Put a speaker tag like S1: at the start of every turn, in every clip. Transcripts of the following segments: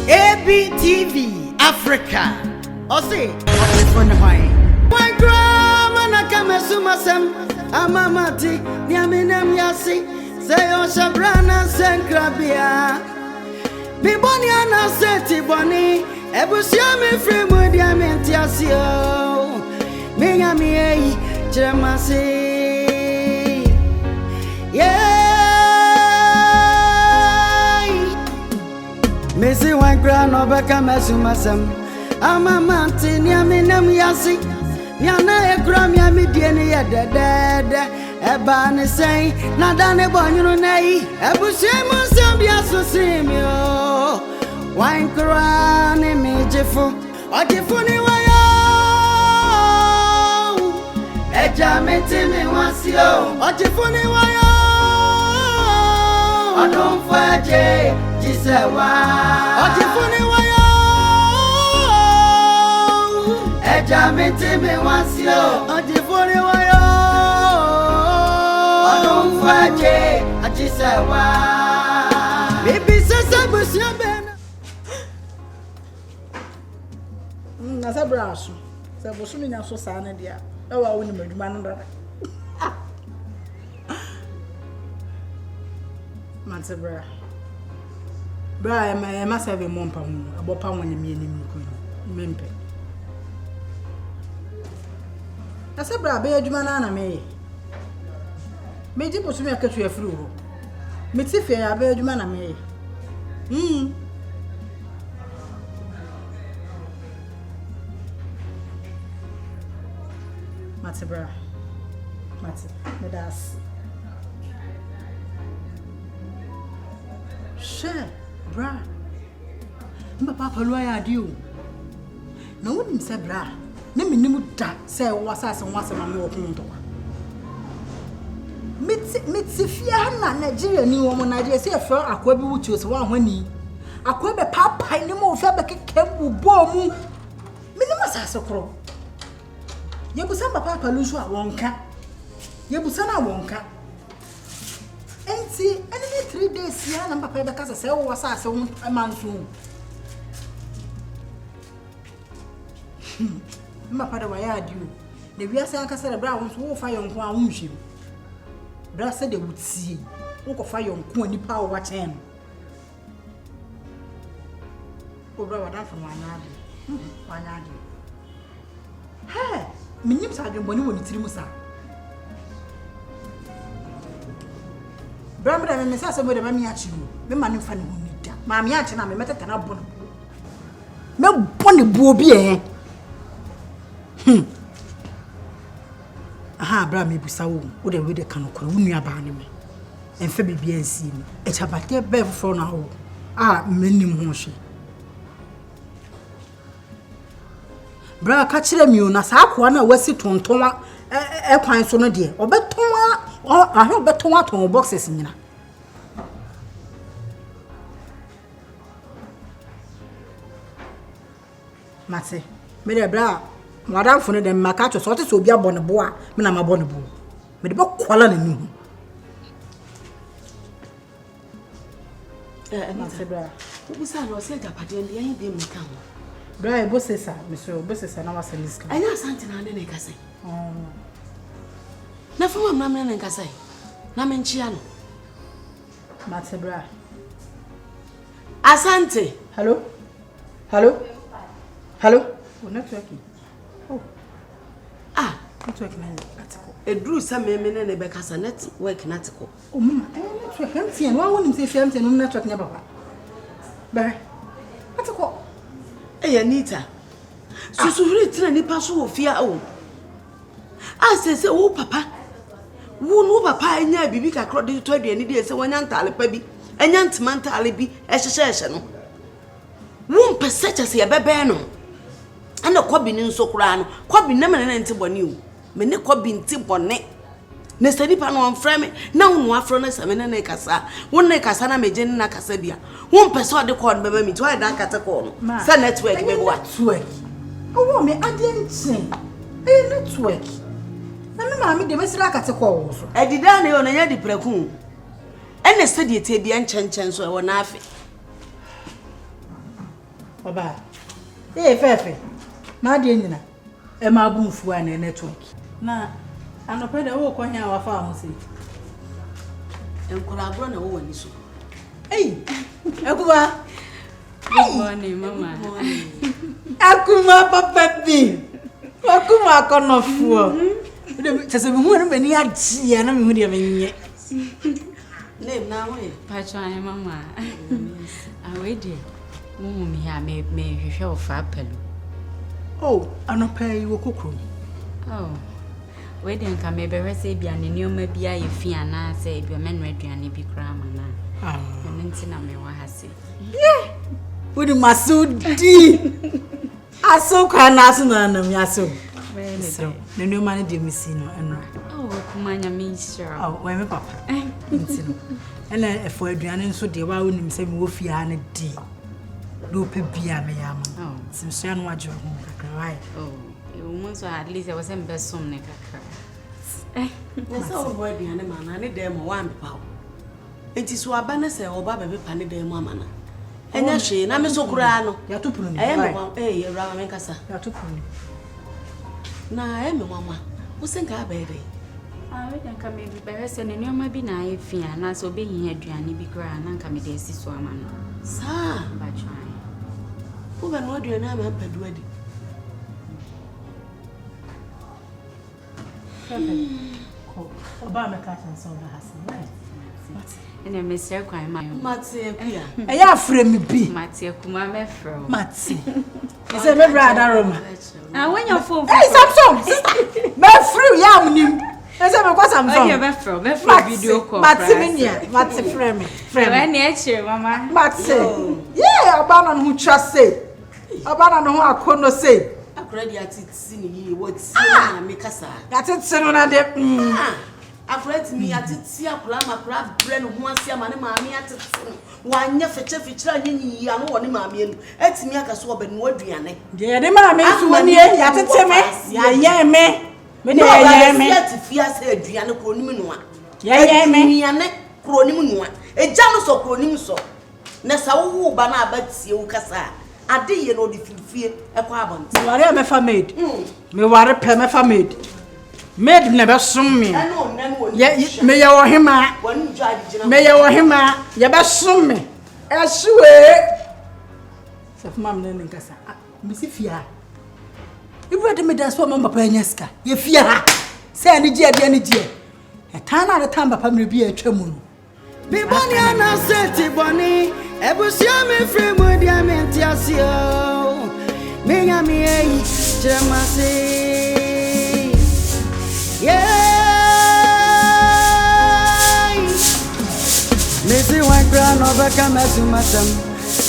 S1: ABTV Africa. Ose, Ogyefo Hwan. My grandma na kama sumasem, amamati, niaminem yasi, say Oshabrana Senkrabia. Biboni ana seti boni, ebusia me free mu diamenti asio. Minya mi chemasi. Yeah. Missy one grand over Kamasumasam. I'm a mountain, Yaminam Yasi. Yana a gram yamidiani at the dead. A ban is saying, Nadane Bonunay. A bushemus Sambiaso Simio. Wine crown, a major for Ogyefo Wayo. A jametime was yo. Ogyefo Wayo. I don't fight. Ogyefo Wayo. Eja metime wasio. Ogyefo Wayo. Odon faje ajisewa. Baby sasa busia ben.
S2: Na sabraso. Se bosu mi nya so sa na dia. E wa woni maduma no dara. Matsebra. Bra ma serve mompa hu abopa woni mi enim ko mempe asa bra be adwuma na me meji bosu mi akatu afiri ho meti fe ya be adwuma na me Matsebra medas Share bra mba papa lo ya dio na wonim se bra na menimu da se wasase wase ma me okun to meti fia na Nigeria ni wo mo Nigeria se fe akwa bi wuti o se wa hwani akwa be papa ni mo fe be kekembu bo mu menimu sase kro yebusa mba papa lo so a wonka yebusa na wonka enti enemy 3 days ya na papa be kasa se wo wasase wo amansu mapa da waya adio de wiase ankasa de bra won so wo fa yonko a wonhwem bra se de wutie wo ko fa yonko anipa wo wa chen o bra wa da fa wanyade he minim sa de boni woni tiri musa bra mra me sa mo de ma mi achi me ma ne fa ne honi da ma mi achi na me metata na bono me boni buo bi aha bra me busa wo de we de kanokoro wo nua ba ne me enfa bibia nsi ni e chabate be fo na wo menim ho hwe bra ka kire mi o na sa akwa na wasi tontonwa kwan so no de obetonwa obetonwa ton boxes nyina mate me de bra madam fone dem makacho so te obi abone bo a me na mabone bo me de bo kwala na ni ma se bra
S3: Ubusa no se japade ndi yan bi mka ho
S2: bra e bo sesa me so bo sesa na wasa liska
S3: anya asante na ne kase na fuma mamna ne kase na me nchia no
S2: ma se bra
S3: asante
S2: hello o networking network na atiko
S3: edru sa me ne be kasa network na atiko
S2: o mama network MTN wa wonim se fi MTN no network nya baba ba atiko
S3: ya nita susuhuri tira ni paso wo fia o asese wo papa wo no papa enya bibi kakro de to aduani de se wanya ntale pa bi enya ntema ntale bi ehye no wo mpese chese ya bebe no ana Kobi ni nso kura no Kobi na me na ntibone o me ne Kobi ntibone ne sani pa no amfra me na wo no afro na same na kasa wo na kasa na meje na kasa bia wo mpese ode call beba mi to da kata call no sa network be bo
S2: network wo me adenchen network na me ma me de mesira kata call so
S3: edida na yo na nya di preku ene sedi ete bia nchenchen so e wo na afi
S2: Oba. Fefe. Ma de nyina. E ma bu mfu a na network. Na anope de wo kwan ya wafa ho se.
S3: Enkola agro na wo wani so.
S2: Akuba.
S4: Good morning, Mama.
S3: Good morning.
S2: Akuma papa bi. Akuma konofuo. Sese me hu no bani agye na me hu de menye.
S3: Name na we.
S4: Patron, Mama. Awede. Mumu mi ha me hwehwe ofa pelu.
S2: Oh, anope wo kokro.
S4: Oh. We den ka me behwe se bia ne nioma bia ye fi ana se bia me no aduane bi kra ma na. Nti na me wa ha se.
S2: Yeah. Wodi masudi. Aso kwa na aso na na mi aso. So, ne nioma ne de misi no eno.
S4: Oh, kuma nya me sure.
S2: Oh, we me papa. Nti no. Ena efo aduane nso de wa wonim se me wo fi ha ne di. Do pe bia me ya ma.
S4: Oh,
S2: simsua no agye ho kakra wai.
S4: Oh, you so at least I was in best some ne kakra.
S3: Na so wo aduane ma na ne dem wa ampa wo. Enti so aba na se oba bebe pa ne dem amana. Enya hwe na me so kura no.
S2: Ya to punu ni.
S3: Ya ra me kasa.
S2: Ya to punu.
S3: Na me mama. Wo senka abede.
S4: We den ka me bi behwe se ne nioma bi na ye fi ana so be hi aduane bi kra na nka me de si so ama no.
S3: Sa
S4: Ba try.
S3: Wo ba no aduane ama padu adi.
S2: Ko oba me ka chanso na hase.
S4: Ene me sere kwan ma yo.
S3: Mate akua.
S2: E ya afre mi bi.
S4: Mate kuma me fro.
S2: Mate. You say me brother Roma.
S4: When your phone.
S2: Hey Samson. Me free ya munim. E say me kwa Samson.
S4: Oh, you be fro video call.
S2: Mate me nia. Mate frame me.
S4: When you cheer mama.
S2: Mate. Yeah, oba na hu twa say. Oba na hu akono say.
S3: Akura di atiti ni yi wo ti na me kasa.
S2: Ya tete no na de.
S3: Akura ti mi atiti akura makura bre no ho ase ama ne maami atiti. Wanya feche anyi ya no wo ne maami enu. Etimi aka so oba no aduane.
S2: De de maami su mani ya tete me. Ya ye me. Me de ye me.
S3: Ya ti fi ase aduane ko nim no a.
S2: Ya ye me.
S3: Aduane kro nim no a. Eja no so kro nim so. Na sa wo ba na abatie wo kasa. Ade ye no de fifie e kwa abonti.
S2: Ware me fa maid. Me ware pe me fa maid. Maid na be som me. Ye me ye wo hema. Me ye wo hema. Ye be som me. Ehwe. Sef mam na nkasa. Me si fia. Ibu de me dance for mama papa nyaska. Ye fia ha. Se ani ji ade ani ji. E tan na de tan papa me bi atwa mu no.
S1: Be boni ana seti boni. Ebusia me free mu dia me ntiasio. Me nya me eyi chemase. Yeah. Me see one crown over Kamasumasam.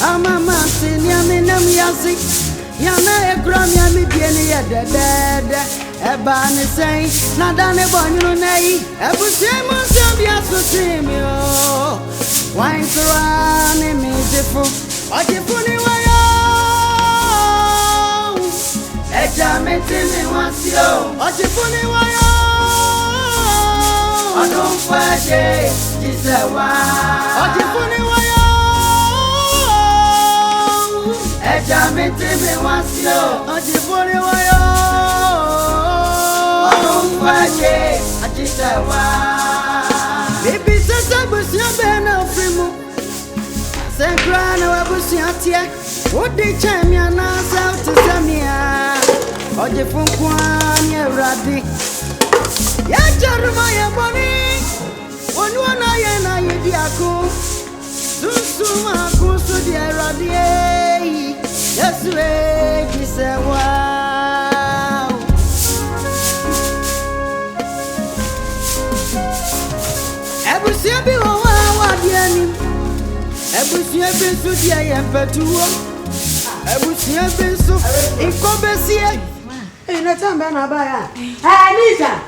S1: I'm a man, senior, me nam yasi. Yana a gram yami pieni at the dead. A ban is saying, Nadane Bonno Nay. Ebusia Musabia to see me. Wine surround me, Ogyefo. Ogyefo ni wayo. Eja me timi wasio. Ogyefo ni wayo. Odon faje jisewa. Ogyefo ni wayo. Eja me timi wasio. Ogyefo ni wayo. Odon faje jisewa. Baby sasa busia bena frimu. Senkra na wabusia tie. Odi chamia na south samia. Ogyefo kwa ni Ewrade. Ya jaruma ya boni. Onu na ye na ye diako. Susuma kusu di Ewrade. Yesu e kisewa. Ebusia bi wo wa di ani. Ebusia bi su di ayempetuo. Ebusia bi su inkobesie.
S3: Na tamba na ba ya.
S2: Anita.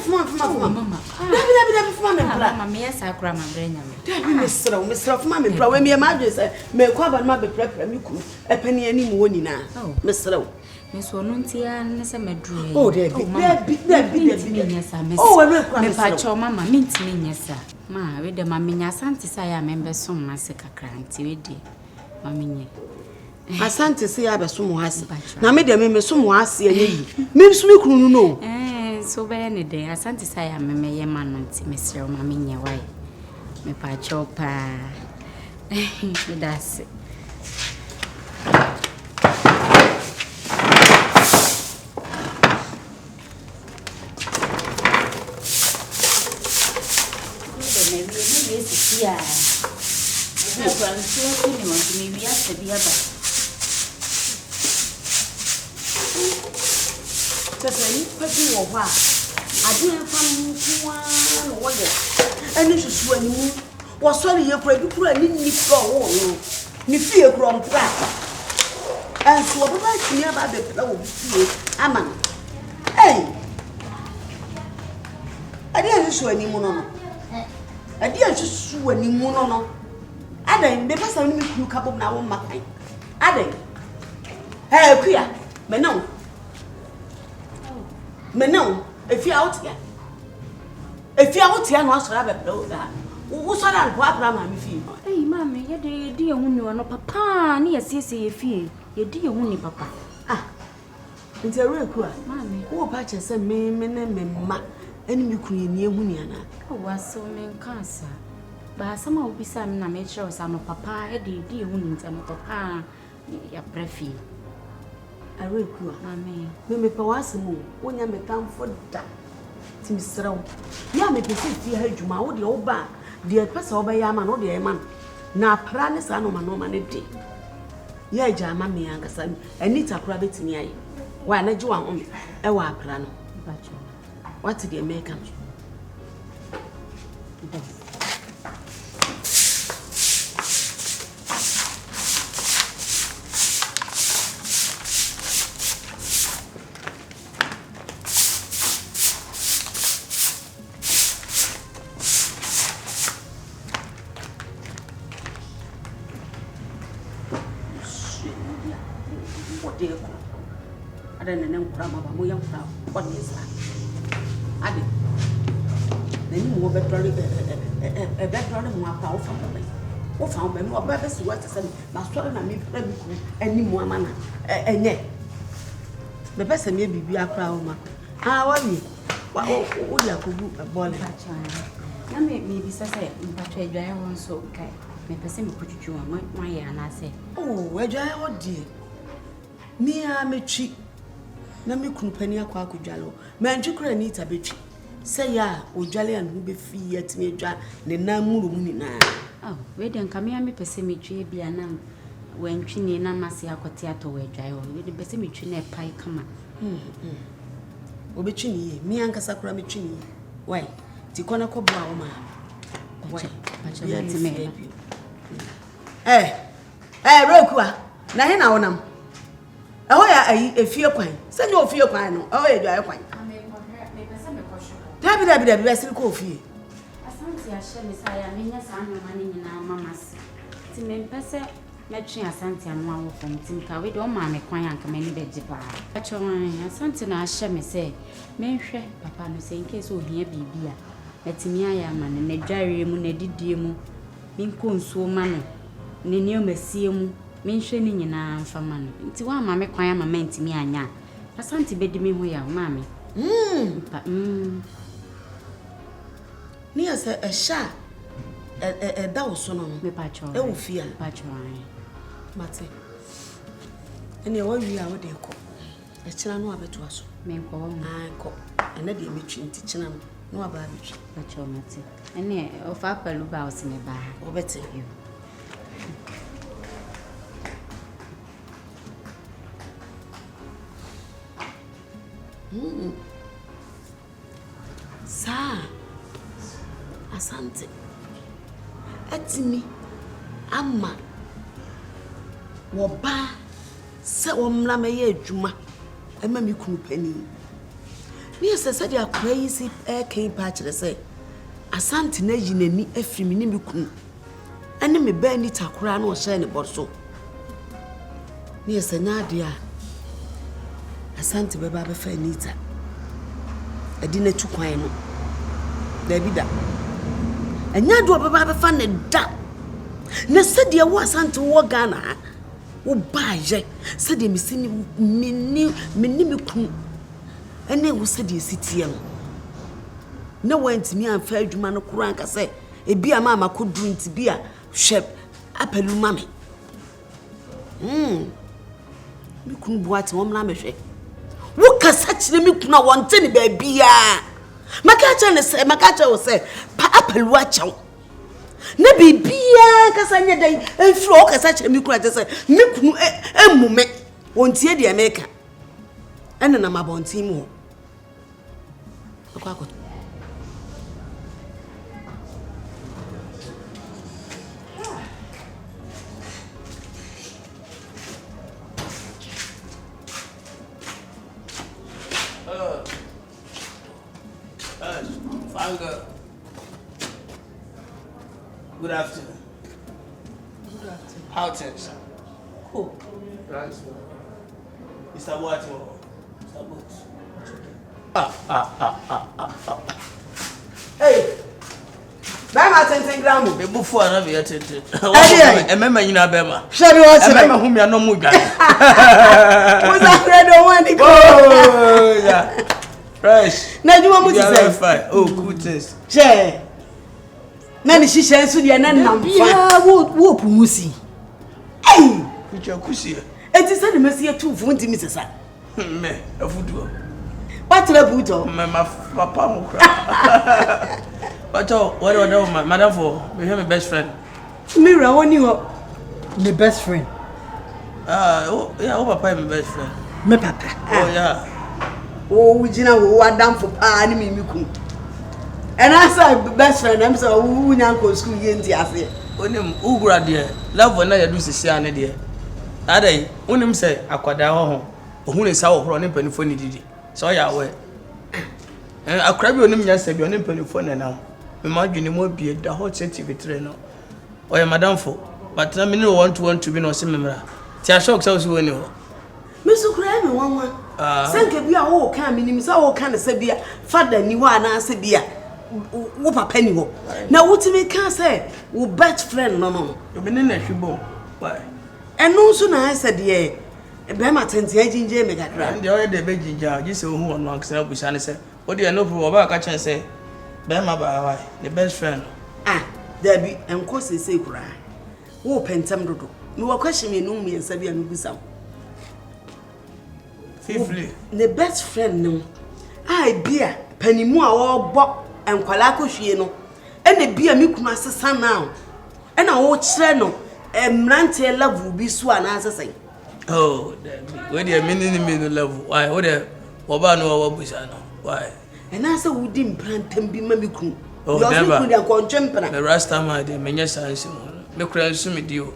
S3: Fuma mama. Dabi fuma me bra.
S4: Mama me yesa kra ma brenya me.
S3: Dabi mesra fuma me bra. We me ma dwe se me kwa ba ma be prepare me ku. Epani ani mu woni na. Mesra.
S4: Miss Wonuntia, Nessa Medru.
S3: Oh, there be
S4: yes, Miss. Oh, me pacho, Mamma, means me, yes, sir. Ma, with the Mamma Santi, I remember some massacre cranty with thee. Mammy.
S3: Asante say aba so has. Na me dem me so mo ase ayi. Me so me kunu no.
S4: So be any day Asante say am me ye man nti me sere ma me nye wai. Me pa chopa. That's it.
S3: Sasa padi wo hwa ade enfam kuwa no wo ye ani susu animu wo sori ye kura bi kura ni nipa wo no ni fie kura mpra anso wo ba tini aba be pela wo fie ama ade susu animu no ade susu animu no ade be pasa ni mi kunu kabom na wo makai ade kuya me no Menão, if you out here. If you out here, no, so I have that. Who saw that? What Mamma feel?
S4: Hey, Mammy, you dear woman, no papa, near CC fee. You dear woman, papa.
S3: Ah, it's a real cool.
S4: Mammy,
S3: who patches a me, enemy queen near Muniana.
S4: Oh, was so mean cancer. But some will be some, I made sure some of papa, dear woman, and papa, your breathy.
S3: A real cool,
S4: Mammy.
S3: Me pawasimo, when you may come for that. Tim's row. Ya me pesi her Juma, what the old bar, dear Passa by Yaman or the man. Now, Pranis Anoma no man a day. Ya, Jammy, young son, and need a rabbit in ye. Why not you on a war plano? What did you make? I don't know about my young crowd. What is that? I did. Then you were better a better more powerful from me. What found me more better to what to say, my story and me any more manner. And yet, the best may be a crowd. How are you? What would you could a boy?
S4: I may be say, but I don't so okay. Me person put you on my and I say,
S3: oh, where do I want dear? Me, I'm a cheap. Na me kunu pani akwa akudwalo manjukura ni tabechi say ya odwale an hu be fi yetime dwa ne nan muru mu ni na
S4: oh we den kame me pese me twe bia na wantwi ni na mase akote ato we dwae o we den pese me twe na pai kama
S3: obetwi ni ye mi ankasa kura me twi ni why ti kona ko bua wo ma why
S4: ya ti me
S3: Rokua na he na wonam oh ya efie kwan se nyo ofie kwan no oh ya dwa kwan
S4: me pese me kosho
S3: dabi be siri ko ofie
S4: Asante ahye me sa ya menya sa no mane nyina mama se ti me pese metwe asante anu awo fom tim ka we de o ma me kwan anka me ni beji ba acho asante na ahye me se menhwe papa no se nke so ohia bibia metimi aya ma ne na dware mu na didie mu minko nsuo ma no ne ne omasie mu menhwe ni nyina mfama no nti wa ma me kwan ama mentimi anya asante bedi me ho ya ma me
S3: ni asa a sha da wo so no
S4: me pa cho
S3: e wo fia
S4: pa cho
S3: mate ene wo wi a wo de ko e kira no abeto aso
S4: me ko wo
S3: ko ene de metwi nti kira no aba betwi
S4: pa cho mate ene o fa palu ba o se me ba
S3: o bete you Sa asante etimi ama wo ba se wo mra me ye adwuma ema mi kunu pani ni sese dia akwa yi si ken pa kire se asante na yi nani afiri mi ni mi kunu ene me ba ni takora na o hye ne borso ni sese nya de a Asante beba be fa Anita. Edi na tu kwan no. Bediide. Enya do beba be fa ne da. Na sede wo Asante wo Ghana. Wo baaje. Sede misini menni me kun. Ene wo sede sitie no. Na wantimi amfa adwuma no koro anka se ebi ama makodru nti bia hwe apelu mame. Mi kunu buati wo mna mehwe. Wo kasa kire mi kunu wonte ni ba bia. Maka cha wo se pa apelu achaw. Na bibia kasa nya dan enfro wo kasa kire mi kunu ate se mi kunu emume wontie de America. Ene na mabonti mu. Akwa
S5: Good afternoon.
S2: Good afternoon.
S5: How things?
S2: Cool.
S5: Right. Mr. Watson. Mr. Boots.
S3: Hey. Bema 10 gram.
S5: The before na be attended.
S3: Emema
S5: nyina bema.
S3: Shey wo se.
S5: Emema hu me no mu dwan.
S3: Who's afraid of one go?
S5: Oh yeah. Fresh.
S3: Na juma mu ti say.
S5: Fine. Oh, good things.
S3: Shey. Na ni shisha nso de na nam fa.
S2: Wo pumusi.
S3: Hey.
S5: Kucha kusi.
S3: Enti se de mesi etu fu ntimi sesa.
S5: Me, afudu.
S3: Patre buto.
S5: Me ma papa mo kra. What madam for me my best friend.
S3: Mira woni ho.
S2: The best friend.
S5: Oh yeah, oh papa my best friend.
S2: Me papa.
S5: Oh yeah.
S3: Oh ujina wo adam for pa ni mi ku. And I say best friend am say wo nyanko school ye nti ase.
S5: Onim ugura de level na yadu sisi ane de. Adai onim say akwada ho ohun ne sa wo horo ne panifo ni didi. So ya we. Akra bi onim nyansa bi onim panifo ne na. Me ma dwene mo bie da hot TV3 no. Oya madam for but na me no want to be no se memra. Ti a shock say so ni ho.
S3: Me so kura me wanwa. Sanke bia wo kan me nim say wo kan se bia father ni wa na se bia wo papa ni wo. Na wotimi kan say wo best friend no.
S5: Me ne na hwibo. Why?
S3: Eno so na say de e be ma tente ajinje me kakra.
S5: And the other day be jinja, just who on one say busa ne say. What do you know for ba ka chen say be ma ba why the best friend.
S3: There be enko sese kura. Wo pentem dodo. Me wo kwahye me no me nsa bia me busa.
S5: Fifthly,
S3: the best friend no. Ai bia panimu a wo bo enkwala kohwie no. Ene bia me kunu asesa now. Ena wo kire no emrante level bi so ana asesa.
S5: oh, where the mini level. Why? What the oba no wa busa no. Why?
S3: And I said, we didn't plant and be mammy.
S5: Oh, never. The last time I did, many science. Me cry so me dio.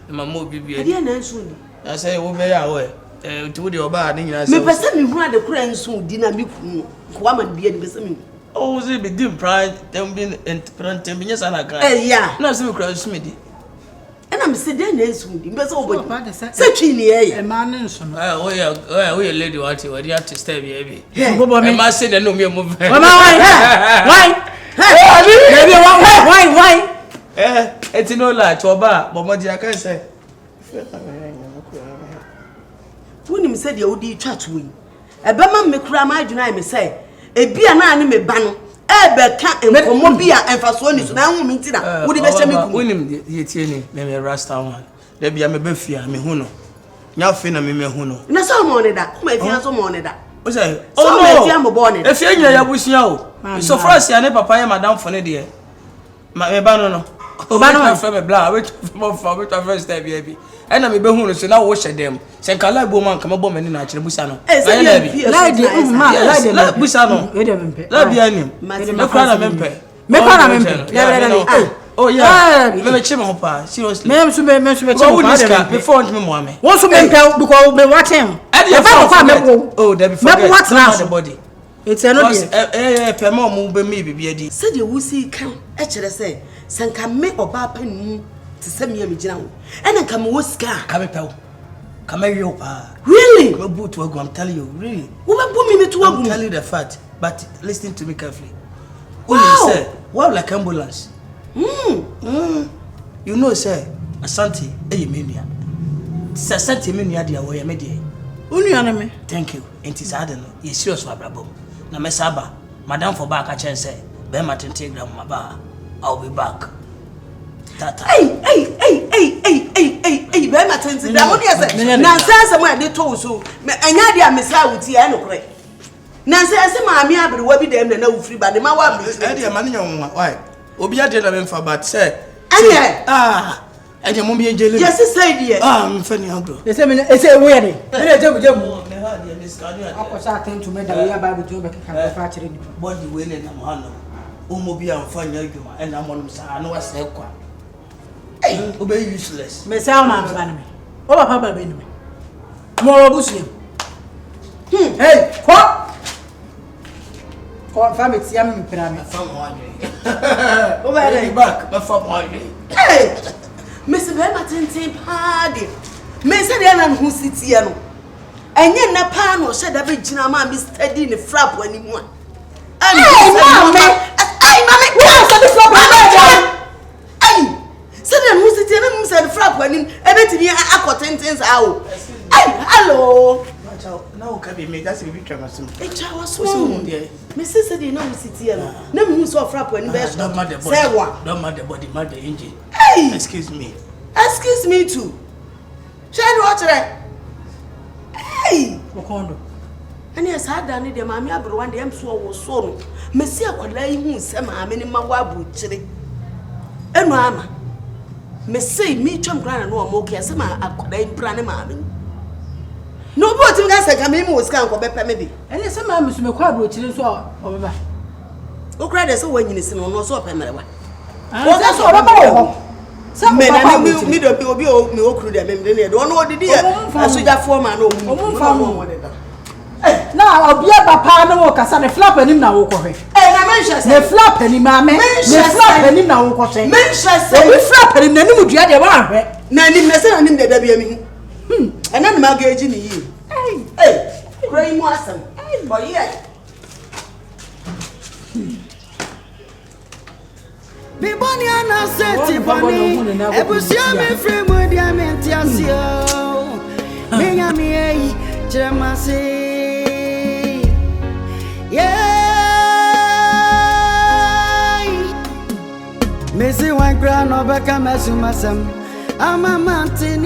S5: My mo bibi.
S3: I didn't answer.
S5: I say, "Oh, very away." To the oba, I didn't
S3: answer. Me person me who had the cry so dinner me woman be the same.
S5: Oh, they be dim pride. Them being and plant and yes, and I cry.
S3: Yeah.
S5: No, so me cry so me di.
S3: And I'm said then answer. Because over. Such in the
S2: man.
S5: Oh yeah, we a lady what you have to stay baby.
S2: Yeah.
S5: I must say that no me move.
S2: Why? Why?
S5: It's no lie to oba, but what I can say.
S3: When him said you would chat win. A bema me cry my deny me say. A beer na me ban. Ebe ka enkomo bia emfaso ni so na hu mi ntina wo di be che me ku
S5: wonim ye tie ni me rasta one da bia me ba fia me hu no nya fe na me hu no
S3: na so mo ne da ma fia so mo ne da
S5: o say
S3: oh no fia mo bo ne
S5: e fia nyina ya busia o so first ya ne papa ya madam fo ne de me ba no o ba no fa me bla we mo fa we first time bia bi e na me be hu no so na wo hye dem se nka la bo man ka me bo mani na kire busia no
S3: la de
S5: busia no la bia ni me kwa na mempe oh yeah me chim ho pa seriously
S2: me so chim
S5: before me mo ame
S2: won so mempe because me watch him
S5: oh there before
S2: me watch
S5: the body
S2: it's no dey
S5: pe mo mo be me bibia di
S3: said you wusi kan e kire say sanka me oba panimu ti se me gina wo ena nka me woska
S5: ka me pew Come here, pa.
S3: Really?
S5: Come boot to I'm telling you, really.
S3: Who put me to
S5: I'm telling you the fact, but listen to me carefully. Only say, well, like ambulance. You know, sir, Asante, Mania. Asante Mania, dear way, media.
S3: Only
S5: Thank you. And it's I don't know. You're serious for Brabo. Na Mesaba, Madame for back, I can say, Ben Martin Telegram, my bar. I'll be back. Tata.
S3: Hey, Ben Martin, what do you say? Nancy, somewhere they told so. And Yadia Messa with you, I know, correct. Nancy, I said, Mammy, I will be them, no free, but the Mawa,
S5: Eddie, money on why? Obia did for but say, and your mommy and jelly.
S3: Yes, say, dear.
S5: I'm funny, uncle.
S2: It's a wedding.
S5: I
S2: was attending to me that we are about to do a manufacturing.
S5: What you will in Amano. Umobia and fun, and I'm on I know I say, hey, obey useless.
S2: Miss Alman's enemy. Oh, Papa Benjamin. More Bushim. Hey, what? Family, I'm pyramid.
S5: Over there, back, my family.
S3: Hey, Mr. Martin, party. Miss Diana, who sits here. And yet, Napano said, I've been Mr. Dean, the flap anymore. Hey, Mamma! Sudden who's the tenant said flap when him everything here aqua tentings out. Hello.
S5: No, can be made. That's a bit troublesome.
S3: A child so dear. Mrs. said, you know, sit here. No, who saw flap when best.
S5: Don't matter body.
S3: Say what?
S5: Don't matter body, matter engine.
S3: Hey,
S5: excuse me.
S3: Excuse me too. Shall watch it. Hey,
S2: Mokondo.
S3: And yes, I done it. Mammy, I brought one day. I'm so. Monsieur could lay who some in my wabu chili. And mamma. Me say me chum grand no mo ke se ma akoda impra ne ma me no bo tim ga se ka me mo scan ko bepa me bi
S2: ene se ma musu me kwa bro chiri so obeba
S3: o kra de se wanyini se no so pemerewa
S2: o ga so obeba wo se
S3: me na mi do bi obi o me okru de me de no no odidi e asoja fo ma no
S2: o mu fa mo na obia papa na wo kasa ne flap anim na wo kohwe
S3: na mention
S2: ne flap anim ma me ne flap anim na wo kohwe
S3: mention say
S2: obi flap anim na nim dua de wa ahwe
S3: na nim na se na nim de da bia mi hu ena na ma ga eji ni yi krai mu asem boy
S1: Biboni ana seti boni ebusia me free mu dia me ntiasio menya me yi chemase Missy one crown over Kamasum, I'm a mountain,